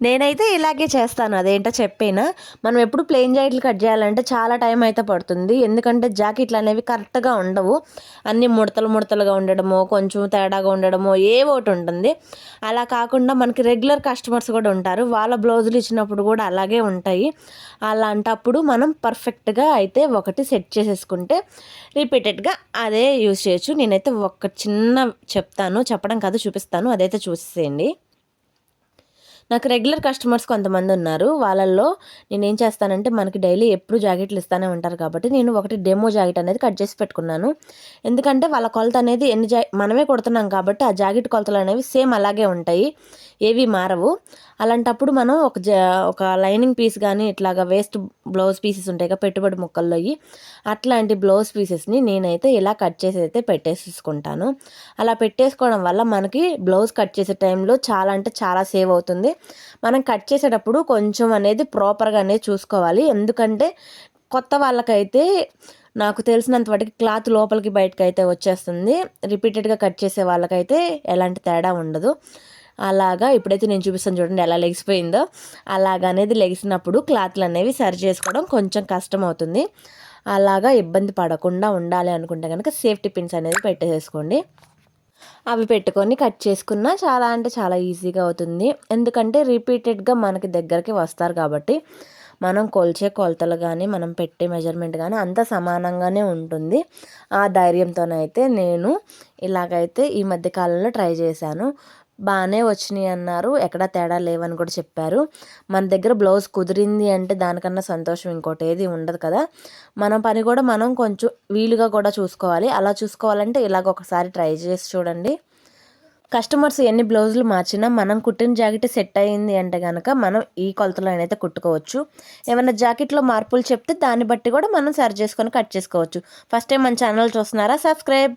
నేనైతే ఇలాగే చేస్తాను. అదేంటో చెప్పేనా? మనం ఎప్పుడు ప్లెయిన్ జాకెట్లు కట్ చేయాలంటే చాలా టైం అయితే పడుతుంది. ఎందుకంటే జాకెట్లు అనేవి కరెక్ట్‌గా ఉండవు. అన్నీ ముడతలు ముడతలుగా ఉండడమో, కొంచెం తేడాగా ఉండడమో ఏవో ఒకటి ఉంటుంది. అలా కాకుండా మనకి రెగ్యులర్ కస్టమర్స్ కూడా ఉంటారు. వాళ్ళ బ్లౌజులు ఇచ్చినప్పుడు కూడా అలాగే ఉంటాయి. అలాంటప్పుడు మనం పర్ఫెక్ట్‌గా అయితే ఒకటి సెట్ చేసేసుకుంటే రిపీటెడ్‌గా అదే యూజ్ చేయొచ్చు. నేనైతే ఒక చిన్న చెప్తాను. చెప్పడం కాదు చూపిస్తాను. అదైతే చూసేసేయండి. నాకు రెగ్యులర్ కస్టమర్స్ కొంతమంది ఉన్నారు. వాళ్ళల్లో నేనేం చేస్తానంటే మనకి డైలీ ఎప్పుడు జాకెట్లు ఇస్తానే ఉంటారు కాబట్టి నేను ఒకటి డెమో జాకెట్ అనేది కట్ చేసి పెట్టుకున్నాను. ఎందుకంటే వాళ్ళ కొలత అనేది మనమే కుడుతున్నాం కాబట్టి ఆ జాకెట్ కొలతలు అనేవి సేమ్ అలాగే ఉంటాయి. ఏవి మారవు. అలాంటప్పుడు మనం ఒక లైనింగ్ పీస్ కానీ ఇట్లాగా వేస్ట్ బ్లౌజ్ పీసెస్ ఉంటాయి కదా పెట్టుబడి ముక్కల్లోయి అట్లాంటి బ్లౌజ్ పీసెస్ని నేనైతే ఇలా కట్ చేసి అయితే పెట్టేసుకుంటాను. అలా పెట్టేసుకోవడం వల్ల మనకి బ్లౌజ్ కట్ చేసే టైంలో చాలా అంటే చాలా సేవ్ అవుతుంది. మనం కట్ చేసేటప్పుడు కొంచెం అనేది ప్రాపర్గా అనేది చూసుకోవాలి. ఎందుకంటే కొత్త వాళ్ళకైతే నాకు తెలిసినంత వాటికి క్లాత్ లోపలికి బయటకి అయితే వచ్చేస్తుంది. రిపీటెడ్గా కట్ చేసే వాళ్ళకైతే ఎలాంటి తేడా ఉండదు. అలాగా ఇప్పుడైతే నేను చూపిస్తాను చూడండి ఎలా లెగిసిపోయిందో. అలాగనేది లెగిసినప్పుడు క్లాత్లు అనేవి సరి చేసుకోవడం కొంచెం కష్టం అవుతుంది. అలాగా ఇబ్బంది పడకుండా ఉండాలి అనుకుంటే కనుక సేఫ్టీ పిన్స్ అనేది పెట్టేసుకోండి. అవి పెట్టుకొని కట్ చేసుకున్నా చాలా అంటే చాలా ఈజీగా అవుతుంది. ఎందుకంటే రిపీటెడ్గా మనకి దగ్గరికి వస్తారు కాబట్టి మనం కొలిచే కొలతలు కానీ మనం పెట్టే మెజర్మెంట్ కానీ అంతా సమానంగానే ఉంటుంది. ఆ ధైర్యంతోనైతే నేను ఇలాగైతే ఈ మధ్య కాలంలో ట్రై చేశాను. బాగానే వచ్చినాయి అన్నారు. ఎక్కడా తేడా లేవని కూడా చెప్పారు. మన దగ్గర బ్లౌజ్ కుదిరింది అంటే దానికన్నా సంతోషం ఇంకోటి ఏది ఉండదు కదా. మన పని కూడా మనం కొంచెం వీలుగా కూడా చూసుకోవాలి. అలా చూసుకోవాలంటే ఇలాగ ఒకసారి ట్రై చేసి చూడండి. కస్టమర్స్ ఎన్ని బ్లౌజులు మార్చినా మనం కుట్టిన జాకెట్ సెట్ అయ్యింది అంటే కనుక మనం ఈ కొలతలో అయితే కుట్టుకోవచ్చు. ఏమైనా జాకెట్లో మార్పులు చెప్తే దాన్ని బట్టి కూడా మనం సరి చేసుకొని కట్ చేసుకోవచ్చు. ఫస్ట్ టైం మన ఛానల్ చూస్తున్నారా? సబ్స్క్రైబ్.